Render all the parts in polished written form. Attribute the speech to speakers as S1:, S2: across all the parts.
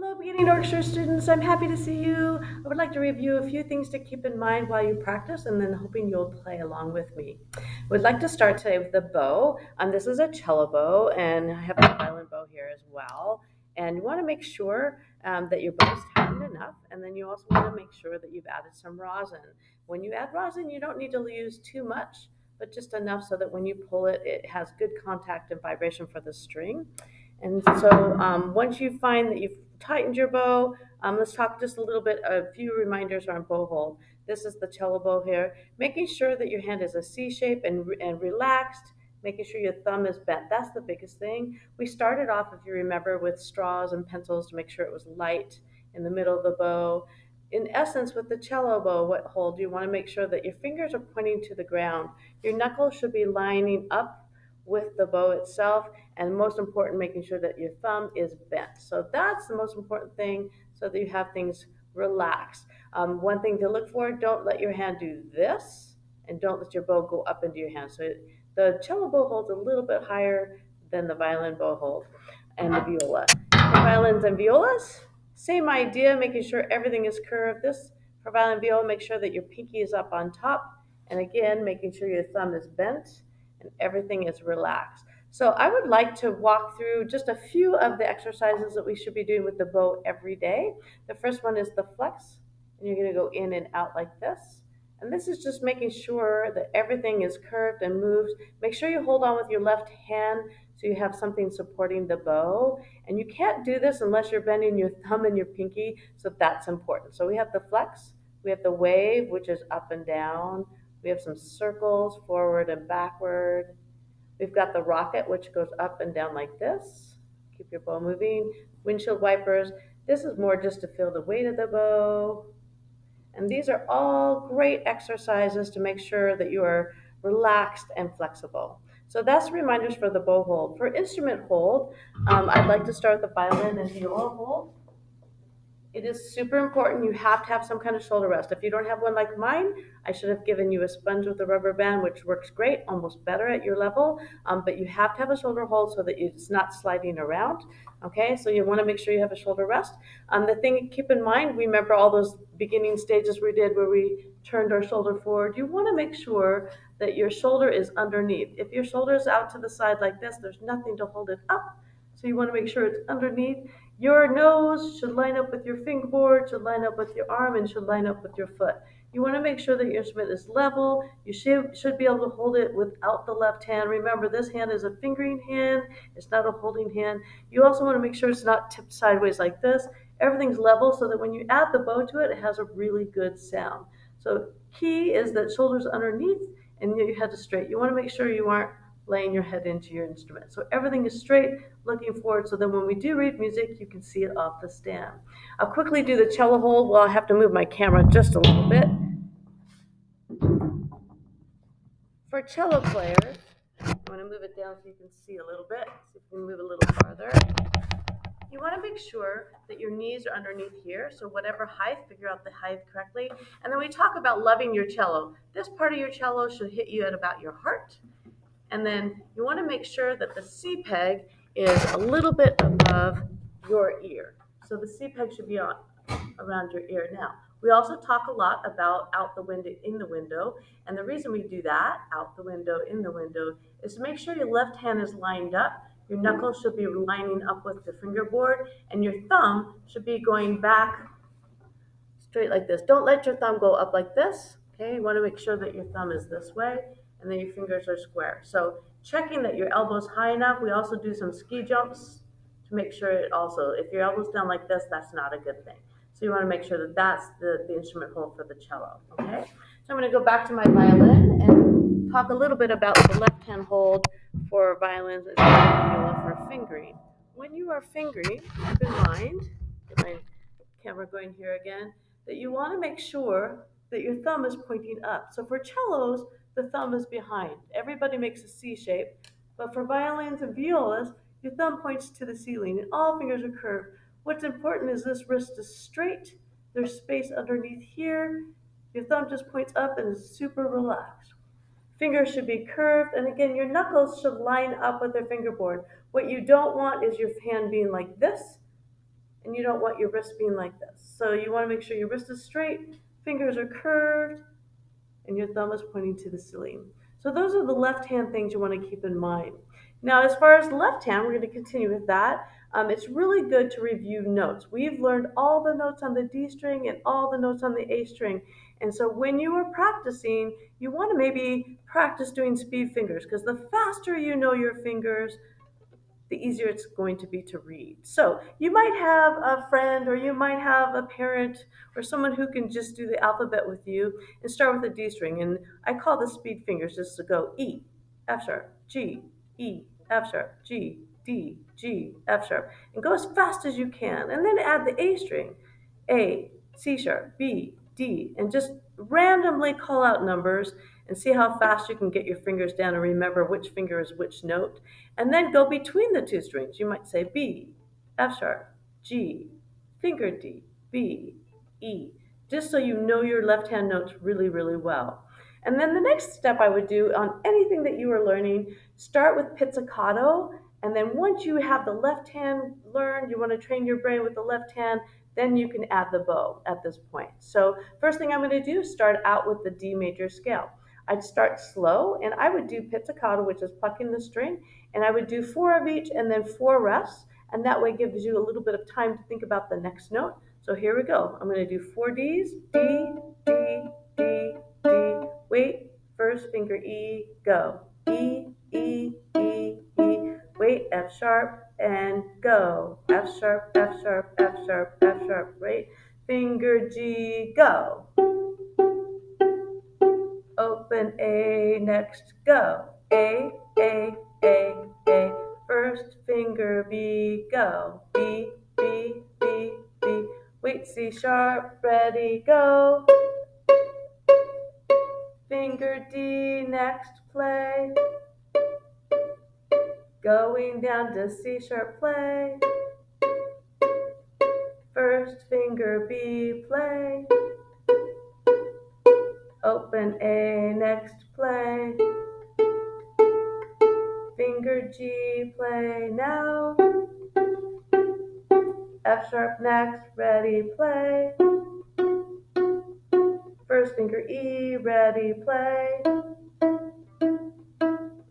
S1: Hello, beginning orchestra students. I'm happy to see you. I would like to review a few things to keep in mind while you practice and then hoping you'll play along with me. I would like to start today with the bow. This is a cello bow, and I have a violin bow here as well. And you want to make sure that your bow is tightened enough, and then you also want to make sure that you've added some rosin. When you add rosin, you don't need to use too much, but just enough so that when you pull it, it has good contact and vibration for the string. And so once you find that you've tightened your bow, let's talk just a little bit, a few reminders on bow hold. This is the cello bow here. Making sure that your hand is a C shape and relaxed, making sure your thumb is bent. That's the biggest thing. We started off, if you remember, with straws and pencils to make sure it was light in the middle of the bow. In essence, with the cello bow, what hold, you want to make sure that your fingers are pointing to the ground. Your knuckles should be lining up with the bow itself, and most important, making sure that your thumb is bent. So that's the most important thing, so that you have things relaxed. One thing to look for, don't let your hand do this, and don't let your bow go up into your hand. So the cello bow holds a little bit higher than the violin bow hold and the viola. For violins and violas, same idea, making sure everything is curved. This, for violin and viola, make sure that your pinky is up on top, and again, making sure your thumb is bent and everything is relaxed. So I would like to walk through just a few of the exercises that we should be doing with the bow every day. The first one is the flex, and you're going to go in and out like this. And this is just making sure that everything is curved and moves. Make sure you hold on with your left hand so you have something supporting the bow. And you can't do this unless you're bending your thumb and your pinky, so that's important. So we have the flex, we have the wave, which is up and down. We have some circles, forward and backward. We've got the rocket, which goes up and down like this. Keep your bow moving. Windshield wipers. This is more just to feel the weight of the bow. And these are all great exercises to make sure that you are relaxed and flexible. So that's reminders for the bow hold. For instrument hold, I'd like to start with the violin and viola hold. It is super important. You have to have some kind of shoulder rest. If you don't have one like mine, I should have given you a sponge with a rubber band, which works great, almost better at your level. But you have to have a shoulder hold so that it's not sliding around. Okay, so you want to make sure you have a shoulder rest. The thing to keep in mind, remember all those beginning stages we did where we turned our shoulder forward. You want to make sure that your shoulder is underneath. If your shoulder is out to the side like this, there's nothing to hold it up. So you want to make sure it's underneath. Your nose should line up with your fingerboard, should line up with your arm, and should line up with your foot. You want to make sure that your instrument is level. You should be able to hold it without the left hand. Remember, this hand is a fingering hand. It's not a holding hand. You also want to make sure it's not tipped sideways like this. Everything's level so that when you add the bow to it, it has a really good sound. So key is that shoulders underneath and your head is straight. You want to make sure you aren't laying your head into your instrument. So everything is straight, looking forward, so that when we do read music, you can see it off the stand. I'll quickly do the cello hold. Well, I have to move my camera just a little bit. For cello players, I'm going to move it down so you can see a little bit. See if we can move a little farther. You want to make sure that your knees are underneath here. So whatever height, figure out the height correctly. And then we talk about loving your cello. This part of your cello should hit you at about your heart. And then you want to make sure that the C peg is a little bit above your ear. So the C peg should be on around your ear. Now, we also talk a lot about out the window, in the window. And the reason we do that, out the window, in the window, is to make sure your left hand is lined up. Your knuckles should be lining up with the fingerboard, and your thumb should be going back straight like this. Don't let your thumb go up like this. Okay, you want to make sure that your thumb is this way and then your fingers are square. So checking that your elbow's high enough. We also do some ski jumps to make sure it also, if your elbow's down like this, that's not a good thing. So you want to make sure that that's the instrument hold for the cello. Okay, so I'm going to go back to my violin and talk a little bit about the left hand hold for violins as well for fingering. When you are fingering, keep in mind, get my camera going here again, that you want to make sure that your thumb is pointing up. So for cellos, the thumb is behind. Everybody makes a C shape, but for violins and violas, your thumb points to the ceiling and all fingers are curved. What's important is this wrist is straight. There's space underneath here. Your thumb just points up and is super relaxed. Fingers should be curved, and again, your knuckles should line up with the fingerboard. What you don't want is your hand being like this and you don't want your wrist being like this. So you want to make sure your wrist is straight, fingers are curved, and your thumb is pointing to the ceiling. So those are the left hand things you want to keep in mind. Now, as far as left hand, we're going to continue with that. It's really good to review notes. We've learned all the notes on the D string and all the notes on the A string. And so when you are practicing, you want to maybe practice doing speed fingers because the faster you know your fingers, the easier it's going to be to read. So you might have a friend or you might have a parent or someone who can just do the alphabet with you and start with a D string. And I call the speed fingers just to go E, F sharp, G, E, F sharp, G, D, G, F sharp. And go as fast as you can. And then add the A string, A, C sharp, B, D, and just randomly call out numbers and see how fast you can get your fingers down and remember which finger is which note. And then go between the two strings. You might say B, F sharp, G, finger D, B, E, just so you know your left hand notes really, really well. And then the next step I would do on anything that you are learning, start with pizzicato. And then once you have the left hand learned, you want to train your brain with the left hand, then you can add the bow at this point. So first thing I'm going to do is start out with the D major scale. I'd start slow and I would do pizzicato, which is plucking the string, and I would do four of each and then four rests, and that way gives you a little bit of time to think about the next note. So here we go. I'm going to do four Ds, D, D, D, D, wait, first finger E, go, E, E, E, E, wait, F sharp, and go, F sharp, F sharp, F sharp, F sharp, wait, finger G, go, open A, next go, A, A, A, A, first finger B, go, B, B, B, B, wait, C sharp, ready, go, finger D, next play, going down to C sharp, play, first finger B, play, open A, next play, finger G, play now, F sharp next, ready, play, first finger E, ready, play,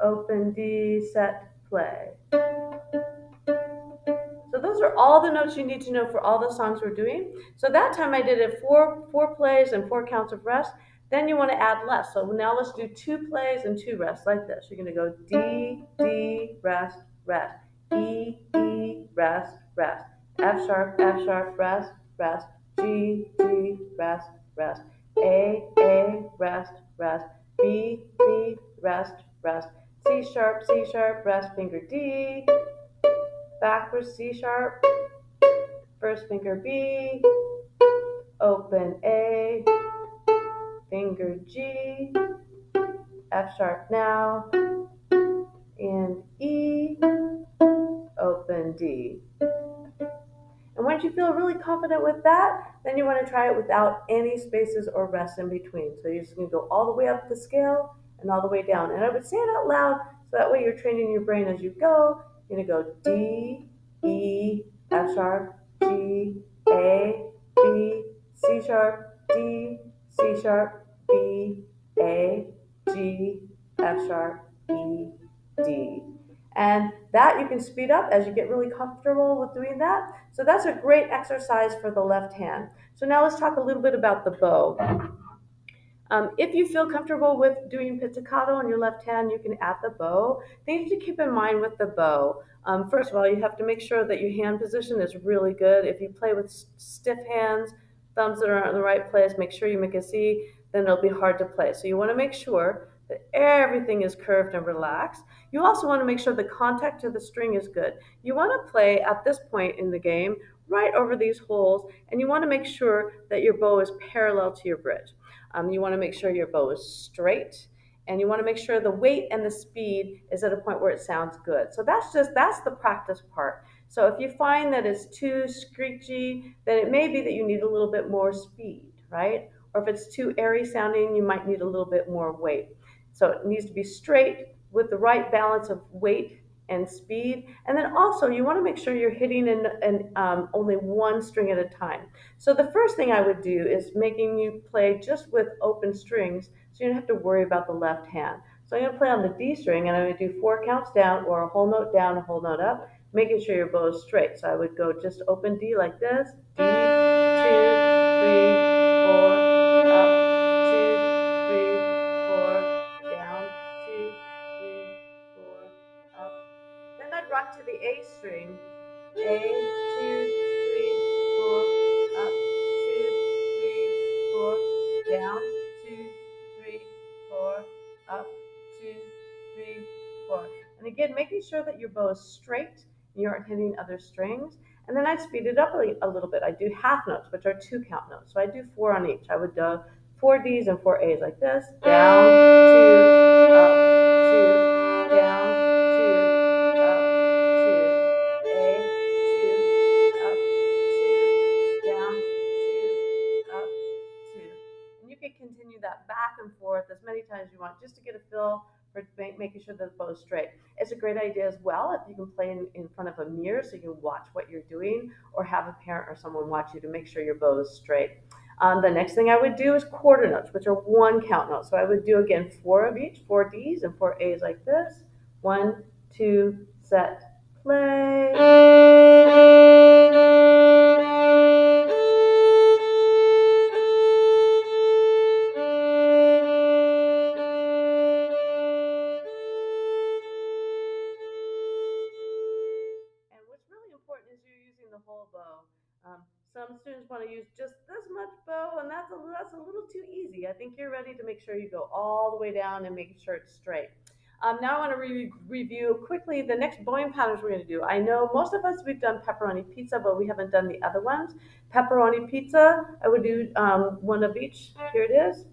S1: open D, set, play. So those are all the notes you need to know for all the songs we're doing. So that time I did it four plays and four counts of rest. Then you want to add less. So now let's do two plays and two rests like this. You're going to go D, D, rest, rest, E, E, rest, rest, F sharp, rest, rest, G, G, rest, rest, A, rest, rest, B, B, rest, rest, C sharp, rest, finger D, backwards C sharp, first finger B, open A, finger G, F sharp now, and E, open D. And once you feel really confident with that, then you want to try it without any spaces or rests in between. So you're just going to go all the way up the scale and all the way down. And I would say it out loud so that way you're training your brain as you go. You're going to go D, E, F sharp, G, A, B, C sharp, D, C sharp, B, A, G, F sharp, E, D. And that you can speed up as you get really comfortable with doing that. So that's a great exercise for the left hand. So now let's talk a little bit about the bow. If you feel comfortable with doing pizzicato on your left hand, you can add the bow. Things to keep in mind with the bow. First of all, you have to make sure that your hand position is really good. If you play with stiff hands, thumbs that are in the right place, make sure you make a C, then it'll be hard to play. So you want to make sure that everything is curved and relaxed. You also want to make sure the contact to the string is good. You want to play at this point in the game right over these holes, and you want to make sure that your bow is parallel to your bridge. You want to make sure your bow is straight, and you want to make sure the weight and the speed is at a point where it sounds good. So that's the practice part. So if you find that it's too screechy, then it may be that you need a little bit more speed, right? Or if it's too airy sounding, you might need a little bit more weight. So it needs to be straight with the right balance of weight and speed. And then also you want to make sure you're hitting in only one string at a time. So the first thing I would do is making you play just with open strings so you don't have to worry about the left hand. So I'm going to play on the D string and I'm going to do 4 counts down or a whole note down, a whole note up, making sure your bow is straight. So I would go just open D like this, D, 2, 3, 4, up, 2, 3, 4, down, 2, 3, 4, up. Then I'd rock to the A string, A, 2, 3, 4, up, 2, 3, 4, down, 2, 3, 4, up, 2, 3, 4. And again, making sure that your bow is straight, you aren't hitting other strings. And then I speed it up a little bit. I do half notes, which are 2 count notes. So I do 4 on each. I would do 4 Ds and 4 As like this, down, 2, up, 2, down, 2, up, 2, A, 2, up, 2, down, 2, up, 2. And you can continue that back and forth as many times as you want just to get a feel for making sure that the bow is straight. It's a great idea as well if you can play in front of a mirror so you can watch what you're doing or have a parent or someone watch you to make sure your bow is straight. The next thing I would do is quarter notes, which are 1 count notes. So I would do again 4 of each, 4 Ds and 4 As like this. 1, 2, set, play. And what's really important is you're using the whole bow. Some students want to use just this much bow, and that's a little too easy. I think you're ready to make sure you go all the way down and make sure it's straight. Now I want to review quickly the next bowing patterns we're going to do. I know most of us, we've done pepperoni pizza, but we haven't done the other ones. Pepperoni pizza, I would do one of each. Here it is.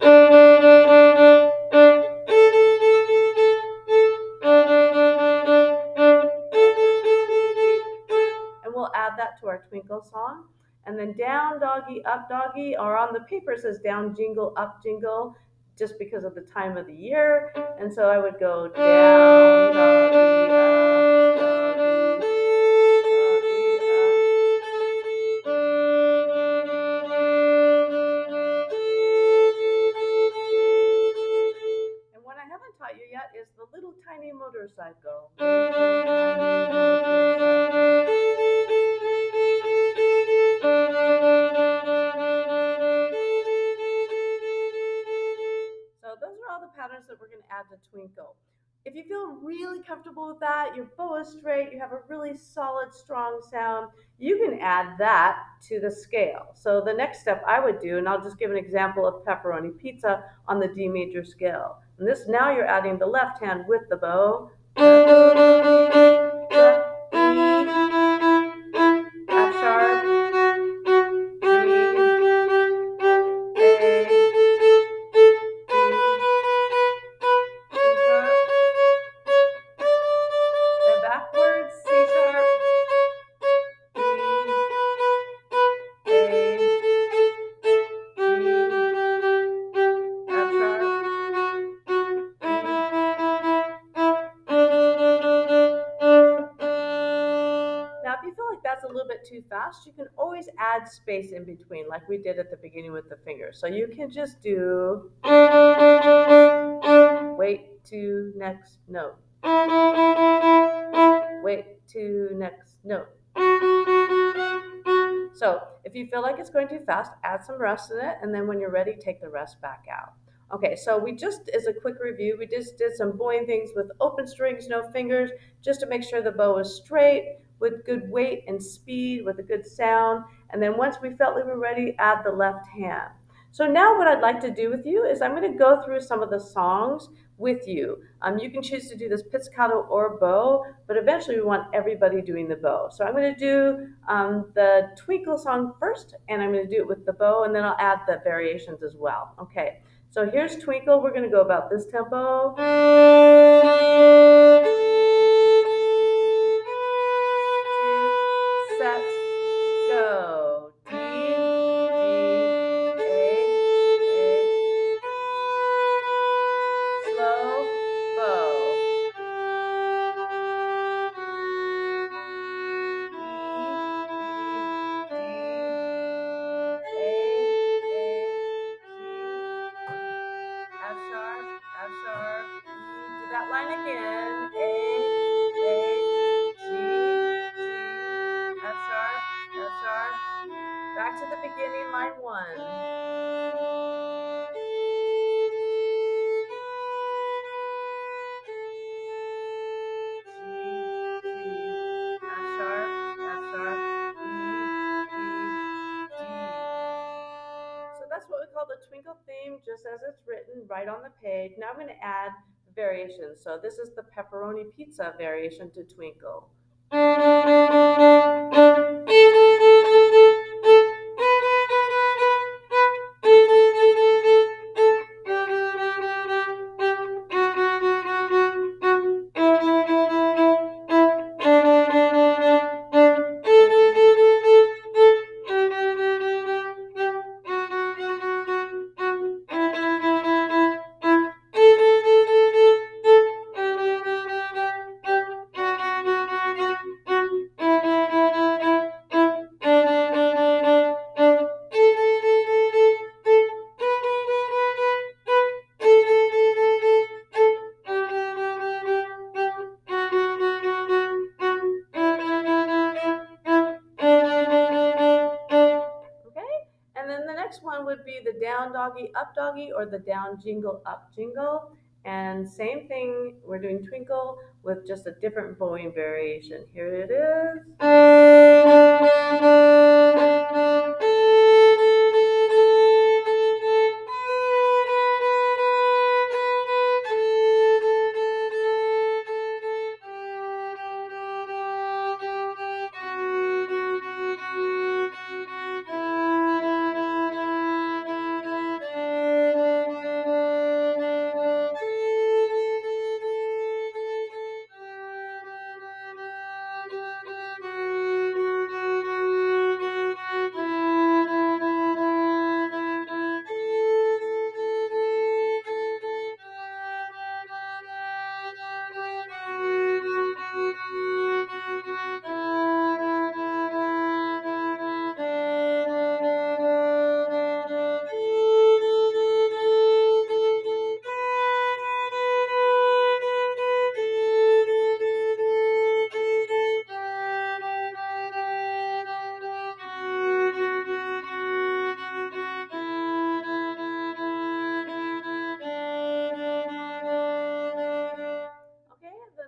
S1: And we'll add that to our twinkle song. And then down doggy, up doggy, or on the paper it says down jingle, up jingle, just because of the time of the year. And so I would go down doggy, up doggy, doggy, up. And what I haven't taught you yet is the little tiny motorcycle. So those are all the patterns that we're going to add to Twinkle. If you feel really comfortable with that, your bow is straight, you have a really solid, strong sound, you can add that to the scale. So the next step I would do, and I'll just give an example of pepperoni pizza on the D major scale. And this, now you're adding the left hand with the bow. F sharp, backwards, C sharp, B, A, G, F sharp, Now, if you feel like that's a little bit too fast, you can always add space in between, like we did at the beginning with the fingers. So you can just do wait to next note. Wait to next note. So if you feel like it's going too fast, add some rest in it, and then when you're ready, take the rest back out. Okay, so we just, as a quick review, we just did some bowing things with open strings, no fingers, just to make sure the bow is straight, with good weight and speed, with a good sound. And then once we felt we were ready, add the left hand. So now what I'd like to do with you is I'm going to go through some of the songs with you. You can choose to do this pizzicato or bow, but eventually we want everybody doing the bow. So I'm going to do the Twinkle song first, and I'm going to do it with the bow, and then I'll add the variations as well. Okay, so here's Twinkle. We're going to go about this tempo. Set, go. D, D, A, slow, bow. back to the beginning, line 1. F sharp, F sharp, E, So that's what we call the twinkle theme, just as it's written right on the page. Now I'm going to add variations. So this is the pepperoni pizza variation to twinkle. And then the next one would be the down doggy, up doggy, or the down jingle, up jingle. And same thing, we're doing twinkle with just a different bowing variation. Here it is.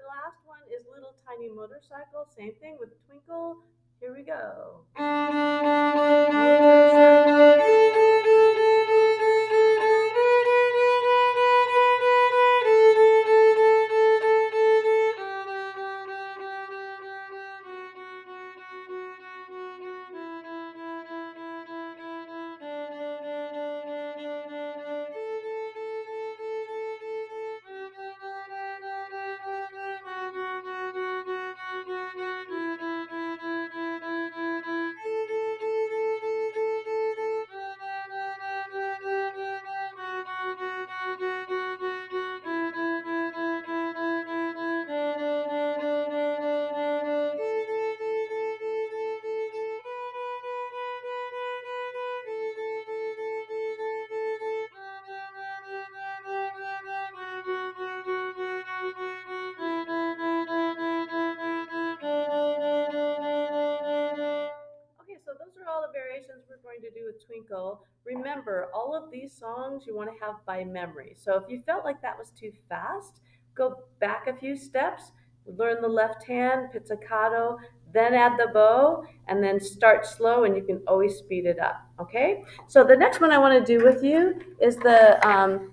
S1: Last one is little tiny motorcycle. Same thing with twinkle. Here we go. So those are all the variations we're going to do with Twinkle. Remember, all of these songs you want to have by memory. So if you felt like that was too fast, go back a few steps, learn the left hand, pizzicato, then add the bow, and then start slow, and you can always speed it up. Okay. So the next one I want to do with you is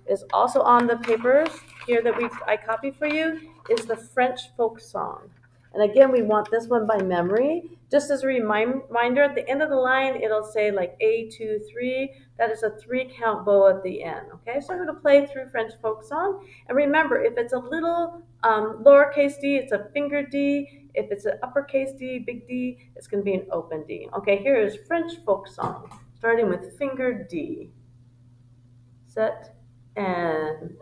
S1: is also on the papers here that I copied for you, is the French folk song. And again, we want this one by memory. Just as a reminder, at the end of the line, it'll say like A2 3. That is a 3 count bow at the end. Okay, so I'm going to play through French folk song. And remember, if it's a little lowercase d, it's a finger D. If it's an uppercase D, big D, it's going to be an open D. Okay, here is French folk song, starting with finger D. Set and...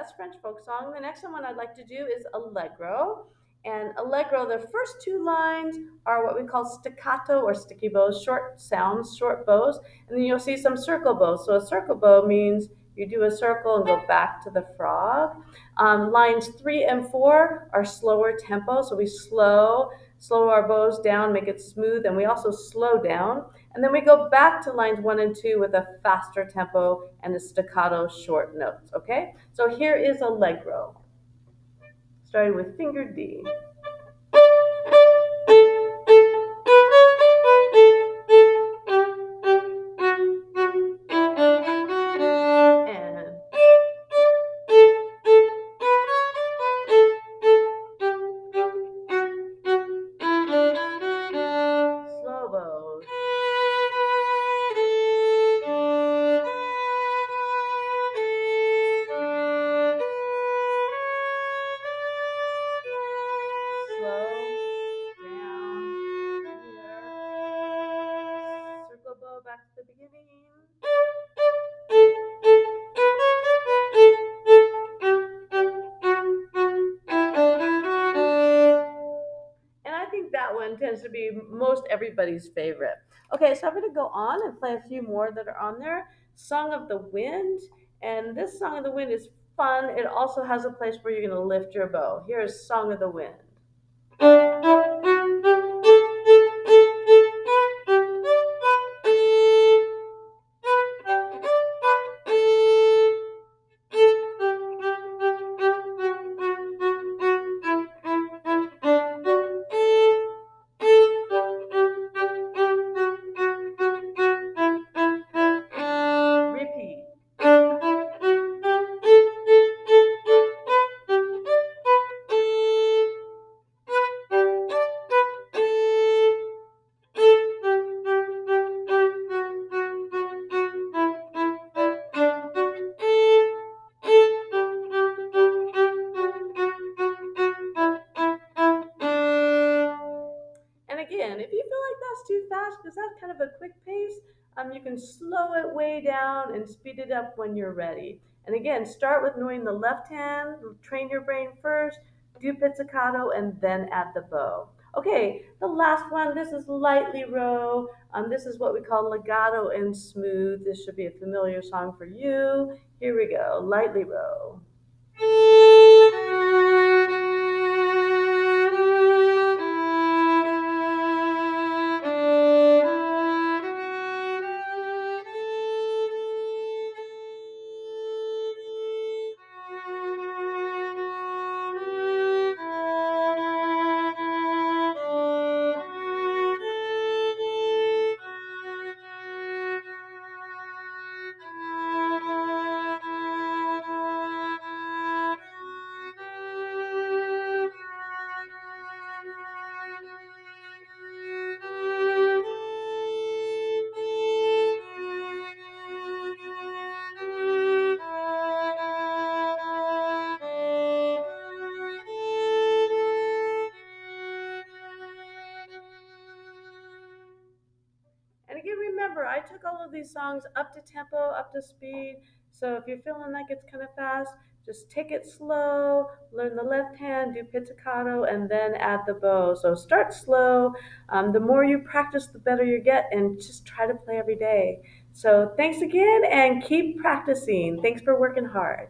S1: that's French folk song. The next one I'd like to do is allegro. And allegro, the first two lines are what we call staccato or sticky bows, short sounds, short bows. And then you'll see some circle bows. So a circle bow means you do a circle and go back to the frog. Lines 3 and 4 are slower tempo. So we slow our bows down, make it smooth, and we also slow down. And then we go back to lines 1 and 2 with a faster tempo and a staccato short notes, okay? So here is allegro, starting with finger D. And slow bows. Slow down here. Circle bow back to the beginning. And I think that one tends to be most everybody's favorite. Okay, so I'm going to go on and play a few more that are on there. Song of the Wind. And this Song of the Wind is fun. It also has a place where you're going to lift your bow. Here is Song of the Wind. Repeat. And again, if you feel like that's too fast, because that's kind of a quick pace, you can slow it way down and speed it up when you're ready. And again, start with knowing the left hand, train your brain first, do pizzicato, and then add the bow. Okay, the last one, this is lightly row. This is what we call legato and smooth. This should be a familiar song for you. Here we go, lightly row. And again, remember, I took all of these songs up to tempo, up to speed. So if you're feeling like it's kind of fast, just take it slow, learn the left hand, do pizzicato, and then add the bow. So start slow. The more you practice, the better you get, and just try to play every day. So thanks again, and keep practicing. Thanks for working hard.